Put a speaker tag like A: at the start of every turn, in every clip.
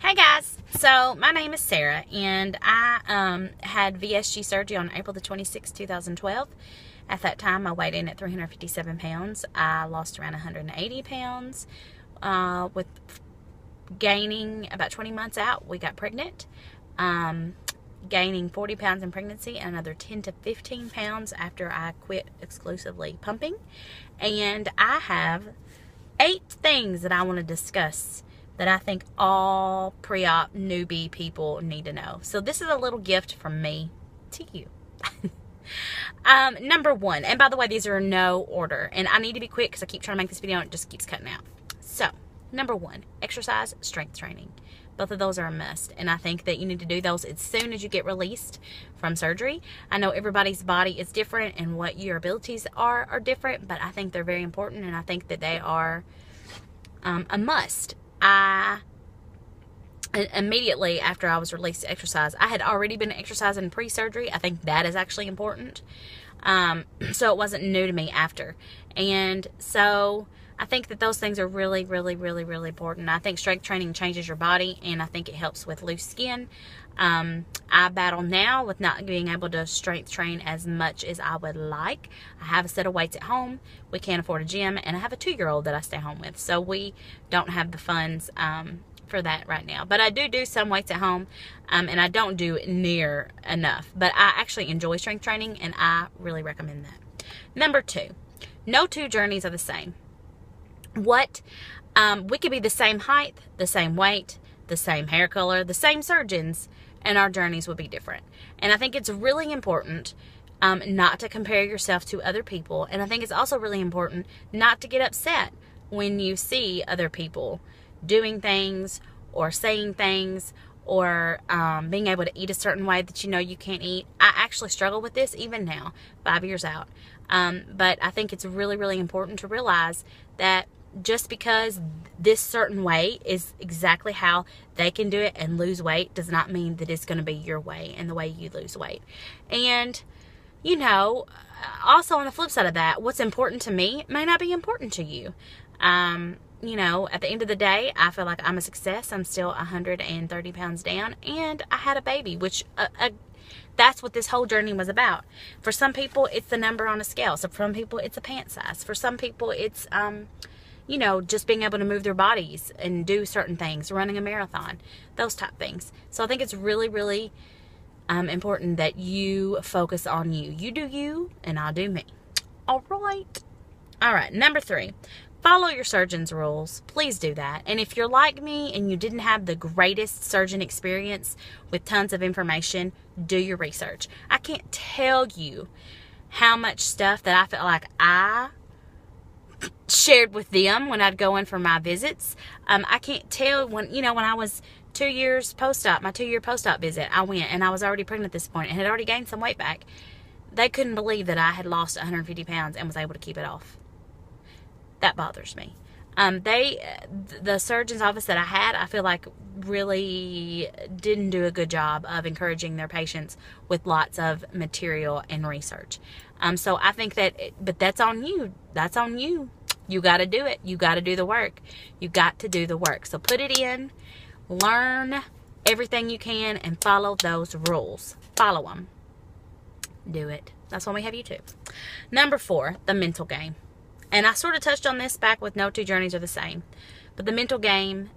A: Hey guys, so my name is Sarah, and I had VSG surgery on April the 26th, 2012. At that time, I weighed in at 357 pounds. I lost around 180 pounds. With gaining about 20 months out, we got pregnant. Gaining 40 pounds in pregnancy and another 10 to 15 pounds after I quit exclusively pumping. And I have 8 things that I want to discuss that I think all pre-op newbie people need to know. So this is a little gift from me to you. Number 1, and by the way, these are in no order, and I need to be quick because I keep trying to make this video and it just keeps cutting out. So, number 1, exercise, strength training. Both of those are a must, and I think that you need to do those as soon as you get released from surgery. I know everybody's body is different and what your abilities are different, but I think they're very important, and I think that they are a must. Immediately after I was released to exercise, I had already been exercising pre-surgery. I think that is actually important. So it wasn't new to me after. And so I think that those things are really, really, really, really important. I think strength training changes your body, and I think it helps with loose skin. I battle now with not being able to strength train as much as I would like. I have a set of weights at home. We can't afford a gym, and I have a 2-year-old that I stay home with. So we don't have the funds for that right now. But I do some weights at home, and I don't do near enough. But I actually enjoy strength training, and I really recommend that. Number 2, no 2 journeys are the same. We could be the same height, the same weight, the same hair color, the same surgeons, and our journeys would be different. And I think it's really important not to compare yourself to other people. And I think it's also really important not to get upset when you see other people doing things or saying things or being able to eat a certain way that you know you can't eat. I actually struggle with this even now, 5 years out. But I think it's really, really important to realize that just because this certain way is exactly how they can do it and lose weight does not mean that it's going to be your way and the way you lose weight. And, you know, also on the flip side of that, what's important to me may not be important to you. You know, at the end of the day, I feel like I'm a success. I'm still 130 pounds down, and I had a baby, which that's what this whole journey was about. For some people, it's the number on a scale. So for some people, it's a pant size. For some people, it's you know, just being able to move their bodies and do certain things, running a marathon, those type things. So I think it's really, really important that you focus on you. You do you, and I'll do me. All right. All right, number 3, follow your surgeon's rules. Please do that. And if you're like me and you didn't have the greatest surgeon experience with tons of information, do your research. I can't tell you how much stuff that I felt like I shared with them when I'd go in for my visits. I can't tell when I was 2 years post-op, my 2-year post-op visit, I went and I was already pregnant at this point and had already gained some weight back. They couldn't believe that I had lost 150 pounds and was able to keep it off. That bothers me. The surgeon's office that I had, I feel like really didn't do a good job of encouraging their patients with lots of material and research. So I think but that's on you. That's on you. You got to do it. You got to do the work. You got to do the work. So put it in, learn everything you can, and follow those rules. Follow them. Do it. That's why we have YouTube. Number 4, the mental game. And I sort of touched on this back with no 2 journeys are the same. But the mental game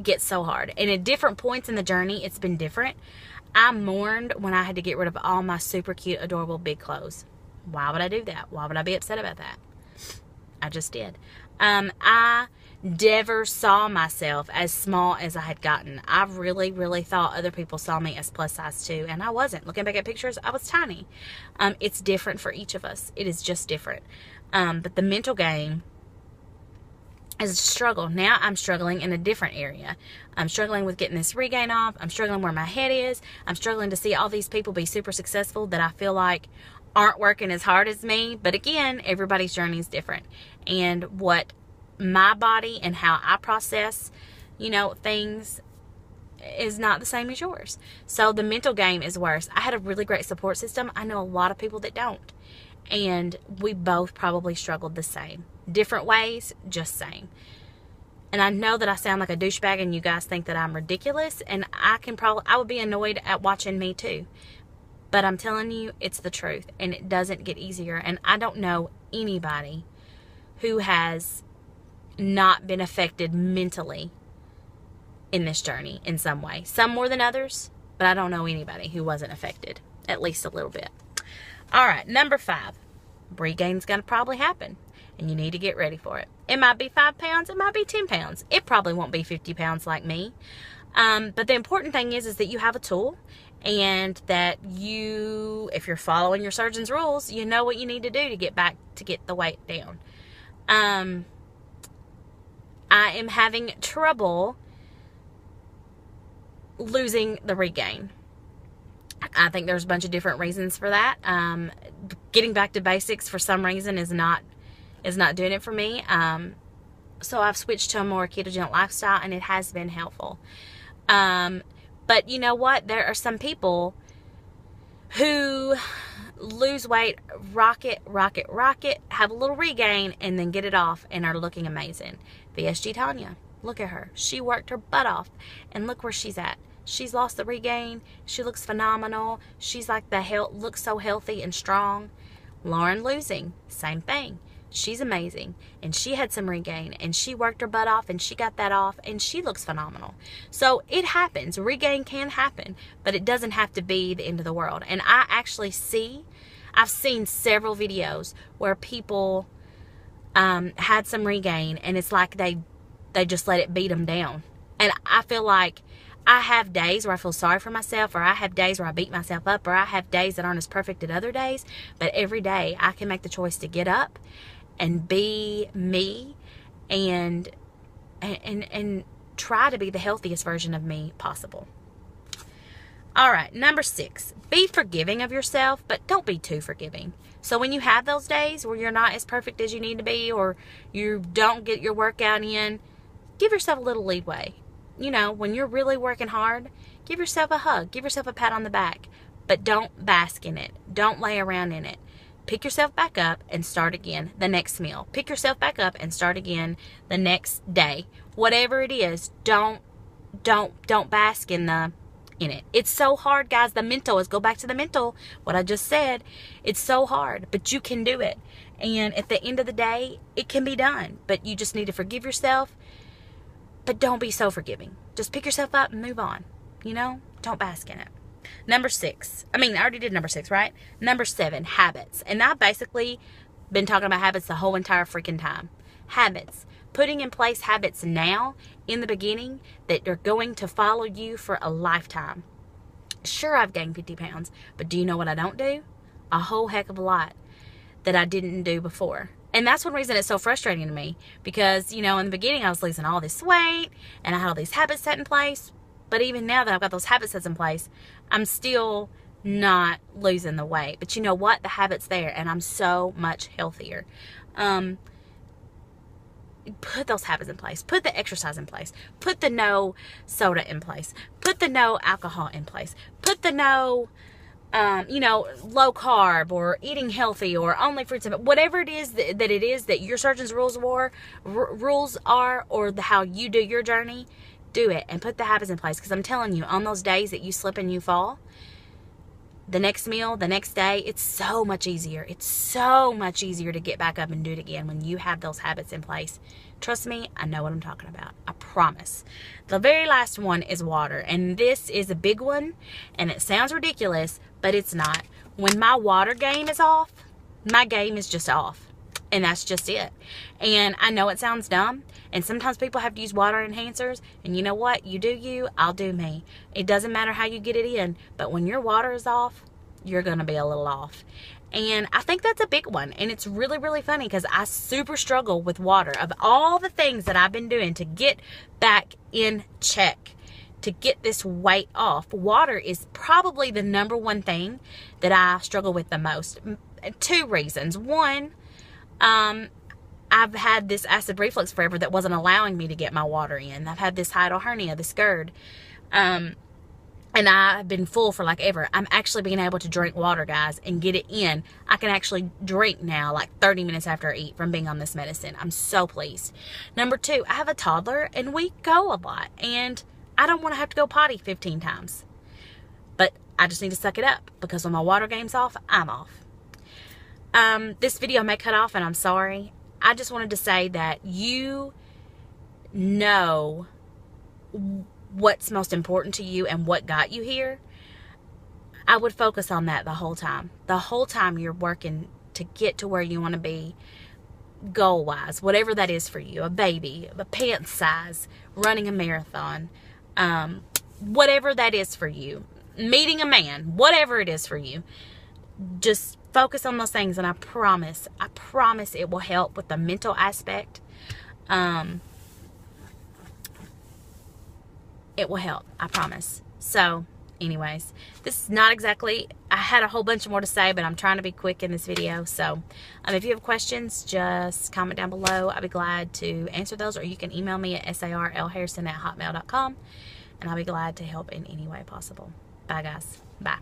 A: gets so hard. And at different points in the journey, it's been different. I mourned when I had to get rid of all my super cute, adorable, big clothes. Why would I do that? Why would I be upset about that? I just did. I never saw myself as small as I had gotten. I really, really thought other people saw me as plus size too, and I wasn't. Looking back at pictures, I was tiny. It's different for each of us. It is just different. But the mental game is a struggle. Now I'm struggling in a different area. I'm struggling with getting this regain off. I'm struggling where my head is. I'm struggling to see all these people be super successful that I feel like aren't working as hard as me. But again, everybody's journey is different. And what my body and how I process, things is not the same as yours. So the mental game is worse. I had a really great support system. I know a lot of people that don't. And we both probably struggled the same. Different ways, just same. And I know that I sound like a douchebag and you guys think that I'm ridiculous, and I would be annoyed at watching me too. But I'm telling you, it's the truth, and it doesn't get easier. And I don't know anybody who has not been affected mentally in this journey in some way. Some more than others, but I don't know anybody who wasn't affected, at least a little bit. All right, number 5. Regain's going to probably happen, and you need to get ready for it. It might be 5 pounds. It might be 10 pounds. It probably won't be 50 pounds like me. But the important thing is that you have a tool, and that if you're following your surgeon's rules, you know what you need to do to get the weight down. I am having trouble losing the regain. I think there's a bunch of different reasons for that. Getting back to basics for some reason is not doing it for me. So I've switched to a more ketogenic lifestyle, and it has been helpful. But you know what? There are some people who lose weight, rocket, have a little regain, and then get it off and are looking amazing. VSG Tanya, look at her. She worked her butt off, and look where she's at. She's lost the regain. She looks phenomenal. She's like looks so healthy and strong. Lauren losing, same thing. She's amazing, and she had some regain, and she worked her butt off, and she got that off, and she looks phenomenal. So it happens. Regain can happen, but it doesn't have to be the end of the world. And I've seen several videos where people had some regain, and it's like they just let it beat them down. And I feel like I have days where I feel sorry for myself, or I have days where I beat myself up, or I have days that aren't as perfect as other days. But every day I can make the choice to get up and be me, and try to be the healthiest version of me possible. All right, number 6, be forgiving of yourself, but don't be too forgiving. So when you have those days where you're not as perfect as you need to be, or you don't get your workout in, give yourself a little leeway. You know, when you're really working hard, give yourself a hug, give yourself a pat on the back, but don't bask in it. Don't lay around in it. Pick yourself back up and start again the next meal. Pick yourself back up and start again the next day. Whatever it is, don't bask in it. It's so hard, guys. Go back to the mental, what I just said. It's so hard, but you can do it. And at the end of the day, it can be done. But you just need to forgive yourself, but don't be so forgiving. Just pick yourself up and move on. You know, don't bask in it. Number 6. I already did number 6, right? Number 7, habits. And I've basically been talking about habits the whole entire freaking time. Habits. Putting in place habits now in the beginning that are going to follow you for a lifetime. Sure, I've gained 50 pounds, but do you know what I don't do? A whole heck of a lot that I didn't do before. And that's one reason it's so frustrating to me, because, you know, in the beginning I was losing all this weight and I had all these habits set in place. But even now that I've got those habits set in place, I'm still not losing the weight. But you know what? The habit's there, and I'm so much healthier. Put those habits in place. Put the exercise in place. Put the no soda in place. Put the no alcohol in place. Put the no, low carb, or eating healthy, or only fruits and whatever it is that your surgeon's rules are, or how you do your journey. Do it and put the habits in place, because I'm telling you, on those days that you slip and you fall, the next meal, the next day, it's so much easier. It's so much easier to get back up and do it again when you have those habits in place. Trust me, I know what I'm talking about. I promise. The very last one is water, and this is a big one, and it sounds ridiculous, but it's not. When my water game is off, my game is just off. And that's just it. And I know it sounds dumb, and sometimes people have to use water enhancers, and you know what? You do you, I'll do me. It doesn't matter how you get it in, but when your water is off, you're going to be a little off. And I think that's a big one, and it's really, really funny, because I super struggle with water. Of all the things that I've been doing to get back in check, to get this weight off, water is probably the number one thing that I struggle with the most. 2 reasons. One, I've had this acid reflux forever that wasn't allowing me to get my water in. I've had this hiatal hernia, this GERD. and I've been full for like ever. I'm actually being able to drink water, guys, and get it in. I can actually drink now like 30 minutes after I eat from being on this medicine. I'm so pleased. Number 2, I have a toddler and we go a lot, and I don't want to have to go potty 15 times. But I just need to suck it up, because when my water game's off, I'm off. This video may cut off, and I'm sorry. I just wanted to say that you know what's most important to you and what got you here. I would focus on that the whole time. The whole time you're working to get to where you want to be, goal-wise, whatever that is for you. A baby, a pant size, running a marathon, whatever that is for you. Meeting a man, whatever it is for you. Just focus on those things, and I promise it will help with the mental aspect. It will help, I promise. So, anyways, this is not exactly, I had a whole bunch more to say, but I'm trying to be quick in this video. So, if you have questions, just comment down below. I'll be glad to answer those, or you can email me at sarlharrison@hotmail.com, and I'll be glad to help in any way possible. Bye, guys. Bye.